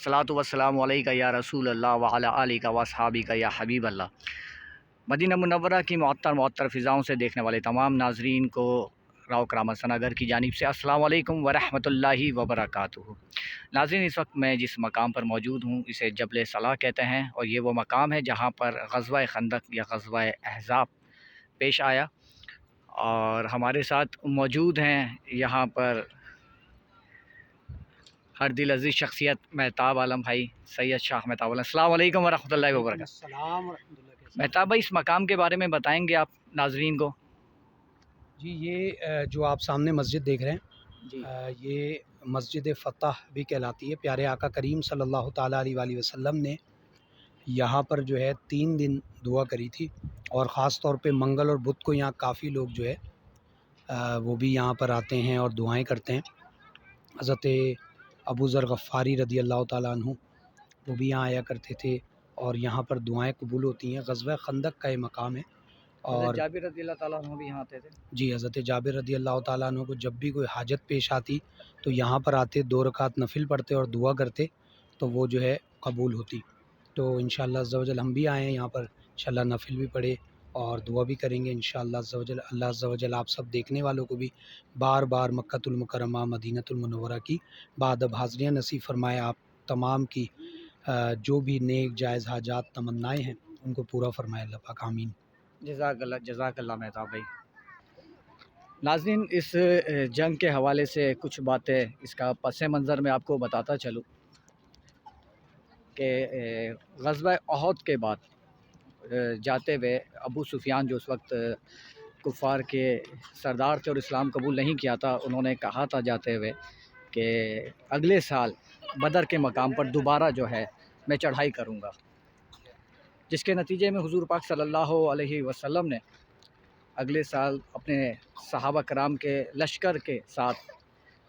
सलातु वस्सलामु अलैका या रसूल अल्लाह व अला आलिका व अस्हाबिका या हबीब अल्लाह। मदीना मुनव्वरा की मुअत्तर फ़िज़ाओं से देखने वाले तमाम नाज़रीन को राव करामत सनागर की जानिब से अस्सलामु अलैकुम व रहमतुल्लाहि व बरकातुहू। नाज़रीन, इस वक्त मैं जिस मकाम पर मौजूद हूँ इसे जबल सलाह कहते हैं और ये वो मकाम है जहाँ पर ग़ज़वा खंदक या ग़ज़वा अहज़ाब पेश आया। और हमारे साथ मौजूद हैं यहाँ पर हर दिल अज़ीज़ शख्सियत मेहताब आलम भाई, सैयद शाह मेहताब आलम। अस्सलाम वालेकुम वरहमतुल्लाहि वबरकातुहू। मेहताब भाई, इस मकाम के बारे में बताएंगे आप नाज़रीन को? जी, ये जो आप सामने मस्जिद देख रहे हैं जी। ये मस्जिद फ़तह भी कहलाती है। प्यारे आका करीम सल्लल्लाहु ताला अलैहि वसल्लम ने यहाँ पर जो है 3 दिन दुआ करी थी और ख़ास तौर पे मंगल और बुध को यहाँ काफ़ी लोग जो है वो भी यहाँ पर आते हैं और दुआएं करते हैं। हज़रत अबू ज़र ग़फ़ारी रज़ी अल्लाह ताला अन्हु वो भी यहाँ आया करते थे और यहाँ पर दुआएं कबूल होती हैं। ग़ज़वा खंदक का ये मकाम है। और जाबिर रज़ी अल्लाह ताला अन्हु भी यहाँ आते थे। जी, हज़रत जाबिर रज़ी अल्लाह ताला अन्हु को जब भी कोई हाजत पेश आती तो यहाँ पर आते, 2 रकात नफिल पढ़ते और दुआ करते तो वो जो है कबूल होती। तो इंशाअल्लाह अज़्ज़ा वजल हम भी आए हैं यहाँ पर, इंशाअल्लाह नफिल भी पढ़े और दुआ भी करेंगे इंशाअल्लाह अज़्ज़ा वजल। अल्लाह अज़्ज़ा वजल आप सब देखने वालों को भी बार बार मक्कतुल मुकर्रमा मदीनतुल मुनव्वरा की बाअदब हाज़िरियाँ नसीब फरमाए। आप तमाम की जो भी नेक जायज़ हाजात तमन्नाएँ हैं उनको पूरा फरमाए अल्लाह पाक, आमीन। जज़ाकल्लाह मेहताब भाई। नाज़रीन, इस जंग के हवाले से कुछ बातें, इसका पस मंज़र में आपको बताता चलूँ कि ग़ज़वा अहद के बाद जाते हुए अबू सुफियान, जो उस वक्त कुफ़ार के सरदार थे और इस्लाम कबूल नहीं किया था, उन्होंने कहा था जाते हुए कि अगले साल बदर के मकाम पर दोबारा जो है मैं चढ़ाई करूँगा, जिसके नतीजे में हुज़ूर पाक सल्लल्लाहु अलैहि वसल्लम ने अगले साल अपने सहाबा कराम के लश्कर के साथ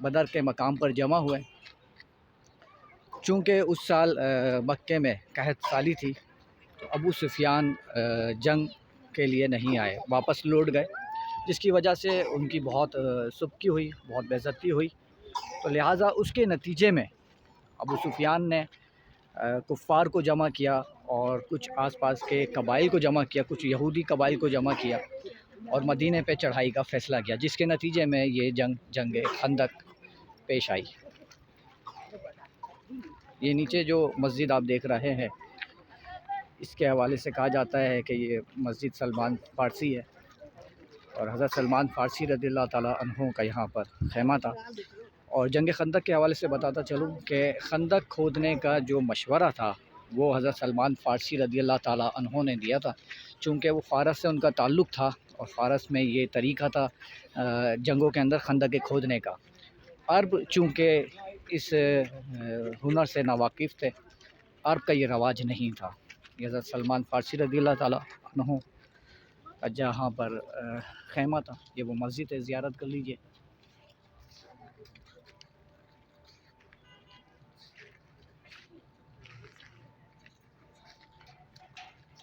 बदर के मकाम पर जमा हुए। चूँकि उस साल मक्के में कहत साली थी तो अबू सुफियान जंग के लिए नहीं आए, वापस लौट गए, जिसकी वजह से उनकी बहुत सुबकी हुई, बहुत बेइज्जती हुई। तो लिहाजा उसके नतीजे में अबू सुफियान ने कुफ़ार को जमा किया और कुछ आसपास के कबाइल को जमा किया, कुछ यहूदी कबाइल को जमा किया और मदीने पे चढ़ाई का फ़ैसला किया, जिसके नतीजे में ये जंग खंदक पेश आई। ये नीचे जो मस्जिद आप देख रहे हैं इसके हवाले से कहा जाता है कि ये मस्जिद सलमान फ़ारसी है और हज़रत सलमान फ़ारसी रज़ियल्लाहु ताला अन्हु का यहाँ पर ख़ैमा था। और जंग खंदक के हवाले से बताता चलूँ कि खंदक खोदने का जो मशवरा था वो हज़रत सलमान फ़ारसी रज़ियल्लाहु ताला अन्हु ने दिया था। चूँकि वो फ़ारस से उनका ताल्लुक़ था और फ़ारस में ये तरीक़ा था जंगों के अंदर खंदक खोदने का। अरब चूँकि इस हुनर से नावाकिफ़ थे, अरब का ये रवाज नहीं था। हज़रत सलमान फ़ारसी रज़ियल्लाहु ताला अन्हु का जहाँ पर ख़ैमा था, ये वो मस्जिद है, ज़ियारत कर लीजिए।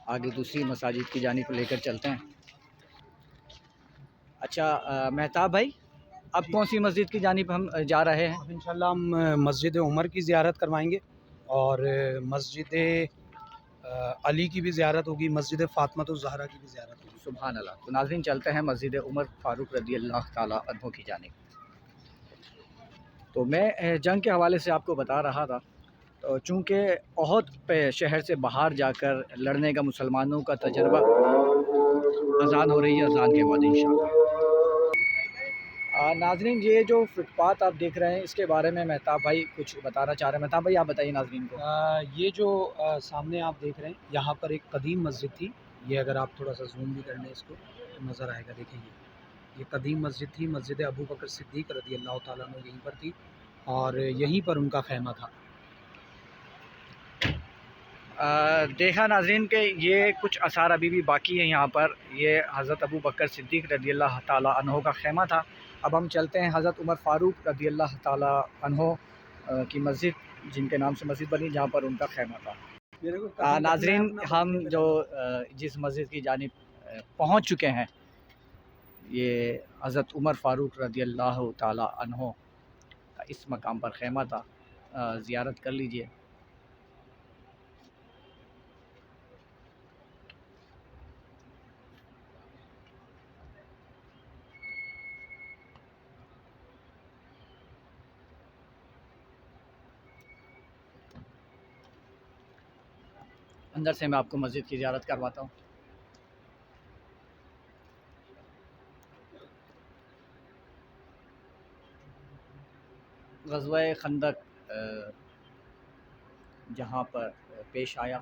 आगे दूसरी मसाजिद की जानिब लेकर चलते हैं। अच्छा मेहताब भाई, अब कौन सी मस्जिद की जानिब हम जा रहे हैं? अब इंशाअल्लाह हम मस्जिद उमर की ज़ियारत करवाएंगे और मस्जिद अली की भी ज़ियारत होगी, मस्जिद फ़ातिमतुज़ ज़हरा की भी ज़ियारत होगी। सुभान अल्लाह। तो नाज़रीन, चलते हैं मस्जिद उमर फ़ारूक रज़ियल्लाहु ताला अन्हु की जानिब। तो मैं जंग के हवाले से आपको बता रहा था, तो चूँकि अहद पे शहर से बाहर जाकर लड़ने का मुसलमानों का तजर्बा, अज़ान हो रही है, अज़ान के बाद इंशाअल्लाह। नाज़रीन, ये जो फुटपाथ आप देख रहे हैं इसके बारे में मेहताब भाई कुछ बताना चाह रहे हैं। मेहताब भाई, आप बताइए नाज़रीन को। ये जो सामने आप देख रहे हैं यहाँ पर एक कदीम मस्जिद थी। ये अगर आप थोड़ा सा जूम भी कर लें इसको तो नज़र आएगा। देखिए ये कदीम मस्जिद थी, मस्जिद अबू बकर सिद्दीक़ रज़ी अल्लाह ताला अन्हु यहीं पर थी और यहीं पर उनका ख़ैमा था। देखा नाज़रीन के ये कुछ आसार अभी भी बाकी हैं यहाँ पर। ये हज़रत अबू बकर सिद्दीक़ रज़ियल्लाहु ताला अन्हु का ख़ैमा था। अब हम चलते हैं हज़रत उमर फ़ारूक रज़ियल्लाहु ताला अन्हु की मस्जिद, जिनके नाम से मस्जिद बनी, जहाँ पर उनका ख़ैमा था। नाज़रीन, हम जो जिस मस्जिद की जानिब पहुँच चुके हैं, ये हज़रत उमर फ़ारूक रज़ियल्लाहु ताला अन्हु का इस मकाम पर ख़ैमा था। ज़ियारत कर लीजिए। اندر سے میں آپ کو مسجد کی زیارت کرواتا ہوں۔ غزوہ خندق جہاں پر پیش آیا،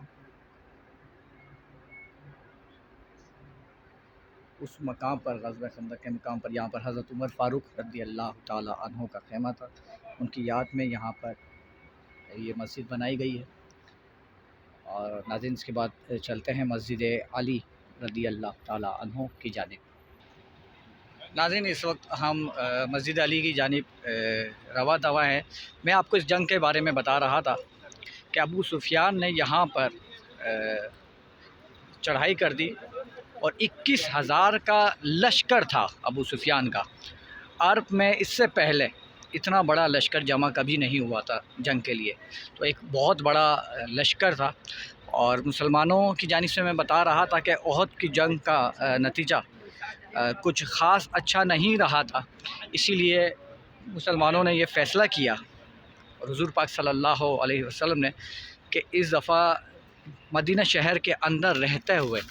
اس مقام پر، غزوہ خندق کے مقام پر، یہاں پر حضرت عمر فاروق رضی اللہ تعالی عنہ کا خیمہ تھا۔ ان کی یاد میں یہاں پر یہ مسجد بنائی گئی ہے۔ اور ناظرین اس کے بعد چلتے ہیں مسجد علی رضی اللہ تعالی عنہ کی جانب۔ ناظرین اس وقت ہم مسجد علی کی جانب رواں دوا ہیں۔ میں آپ کو اس جنگ کے بارے میں بتا رہا تھا کہ ابو سفیان نے یہاں پر چڑھائی کر دی اور 21,000 کا لشکر تھا ابو سفیان کا۔ عرب میں اس سے پہلے اتنا بڑا لشکر جمع کبھی نہیں ہوا تھا جنگ کے لیے، تو ایک بہت بڑا لشکر تھا۔ اور مسلمانوں کی جانب سے میں بتا رہا تھا کہ احد کی جنگ کا نتیجہ کچھ خاص اچھا نہیں رہا تھا، اسی لیے مسلمانوں نے یہ فیصلہ کیا اور حضور پاک صلی اللہ علیہ وسلم نے کہ اس دفعہ مدینہ شہر کے اندر رہتے ہوئے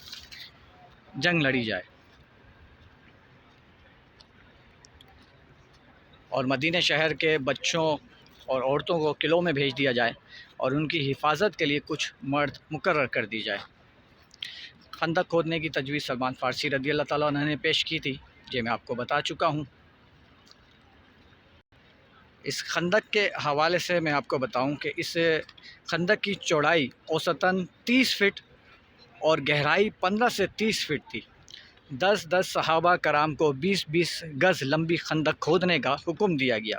جنگ لڑی جائے، اور مدینہ شہر کے بچوں اور عورتوں کو قلعوں میں بھیج دیا جائے اور ان کی حفاظت کے لیے کچھ مرد مقرر کر دی جائے۔ خندق کھودنے کی تجویز سلمان فارسی رضی اللہ تعالیٰ عنہ نے پیش کی تھی، یہ میں آپ کو بتا چکا ہوں۔ اس خندق کے حوالے سے میں آپ کو بتاؤں کہ اس خندق کی چوڑائی اوسطاً 30 فٹ اور گہرائی 15 سے 30 فٹ تھی۔ 10 صحابہ کرام کو 20 گز لمبی خندق کھودنے کا حکم دیا گیا۔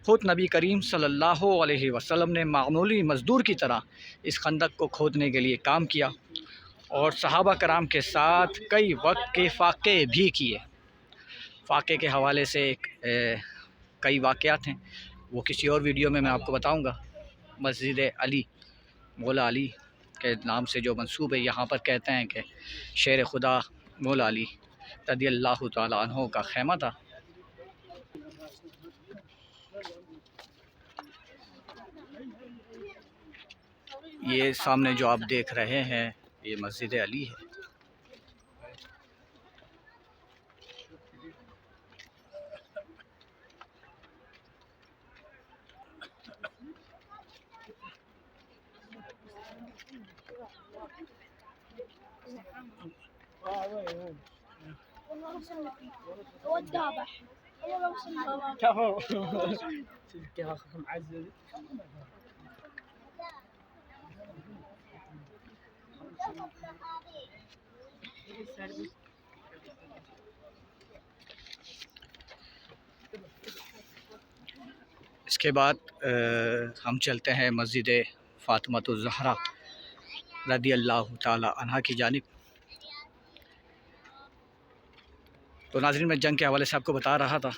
خود نبی کریم صلی اللہ علیہ وسلم نے معمولی مزدور کی طرح اس خندق کو کھودنے کے لیے کام کیا اور صحابہ کرام کے ساتھ کئی وقت کے فاقے بھی کیے۔ فاقے کے حوالے سے کئی واقعات ہیں، وہ کسی اور ویڈیو میں آپ کو بتاؤں گا۔ مسجد علی، مولا علی کے نام سے جو منسوب ہے، یہاں پر کہتے ہیں کہ شیر خدا مولا علی رضی اللہ تعالی عنہ کا خیمہ تھا۔ یہ سامنے جو آپ دیکھ رہے ہیں یہ مسجد علی ہے۔ اس کے بعد ہم چلتے ہیں مسجد فاطمۃ الزہرا رضی اللہ تعالی عنہا کی جانب۔ تو ناظرین میں جنگ کے حوالے سے آپ کو بتا رہا تھا۔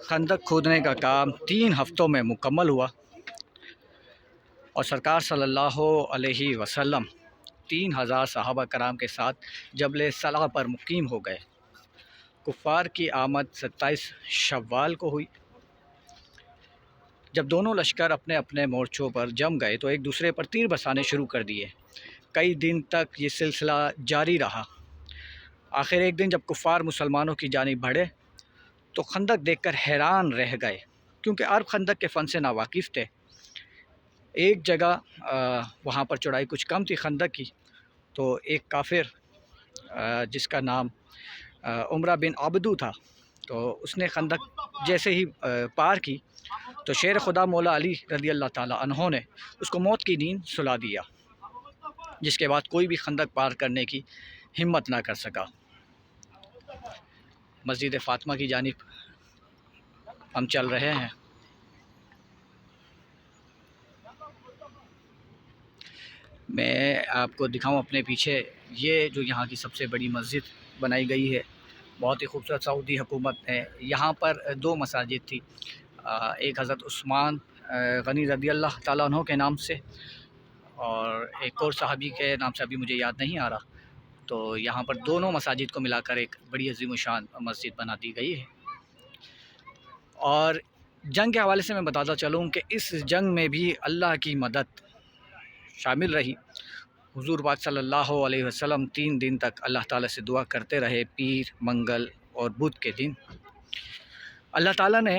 خندق کھودنے کا کام 3 ہفتوں میں مکمل ہوا اور سرکار صلی اللہ علیہ وسلم 3000 صحابہ کرام کے ساتھ جبل صلع پر مقیم ہو گئے۔ کفار کی آمد 27 شوال کو ہوئی۔ جب دونوں لشکر اپنے اپنے مورچوں پر جم گئے تو ایک دوسرے پر تیر برسانے شروع کر دیے۔ کئی دن تک یہ سلسلہ جاری رہا۔ آخر ایک دن جب کفار مسلمانوں کی جانب بڑھے تو خندق دیکھ کر حیران رہ گئے، کیونکہ عرب خندق کے فن سے ناواقف تھے۔ ایک جگہ وہاں پر چوڑائی کچھ کم تھی خندق کی، تو ایک کافر جس کا نام عمرہ بن عبدو تھا، تو اس نے خندق جیسے ہی پار کی تو شیر خدا مولا علی رضی اللہ تعالی عنہ نے اس کو موت کی نیند سلا دیا، جس کے بعد کوئی بھی خندق پار کرنے کی ہمت نہ کر سکا۔ مسجد فاطمہ کی جانب ہم چل رہے ہیں۔ میں آپ کو دکھاؤں اپنے پیچھے، یہ جو یہاں کی سب سے بڑی مسجد بنائی گئی ہے، بہت ہی خوبصورت۔ سعودی حکومت نے یہاں پر 2 مساجد تھی، ایک حضرت عثمان غنی رضی اللہ تعالیٰ عنہ کے نام سے اور ایک اور صحابی کے نام سے ابھی مجھے یاد نہیں آ رہا، تو یہاں پر دونوں مساجد کو ملا کر ایک بڑی عظیم الشان مسجد بنا دی گئی ہے۔ اور جنگ کے حوالے سے میں بتاتا چلوں کہ اس جنگ میں بھی اللہ کی مدد شامل رہی۔ حضور پاک صلی اللہ علیہ وسلم 3 دن تک اللہ تعالیٰ سے دعا کرتے رہے، پیر، منگل اور بدھ کے دن۔ اللہ تعالیٰ نے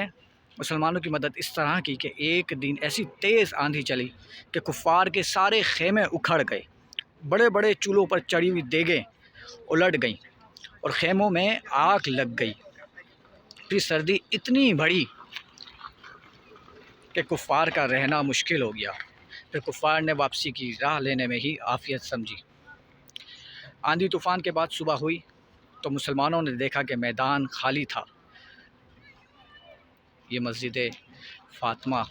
مسلمانوں کی مدد اس طرح کی کہ ایک دن ایسی تیز آندھی چلی کہ کفار کے سارے خیمے اکھڑ گئے، بڑے بڑے چولہوں پر چڑھی ہوئی دیگیں الٹ گئیں اور خیموں میں آگ لگ گئی۔ پھر سردی اتنی بڑھی کہ کفار کا رہنا مشکل ہو گیا۔ پھر کفار نے واپسی کی راہ لینے میں ہی عافیت سمجھی۔ آندھی طوفان کے بعد صبح ہوئی تو مسلمانوں نے دیکھا کہ میدان خالی تھا۔ یہ مسجد فاطمہ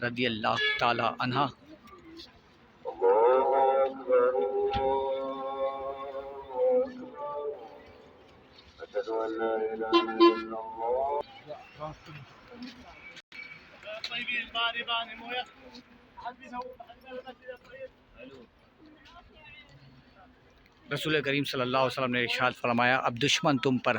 رضی اللہ تعالی عنہا رسول کریم صلی اللہ علیہ وسلم نے ارشاد فرمایا، اب دشمن تم پر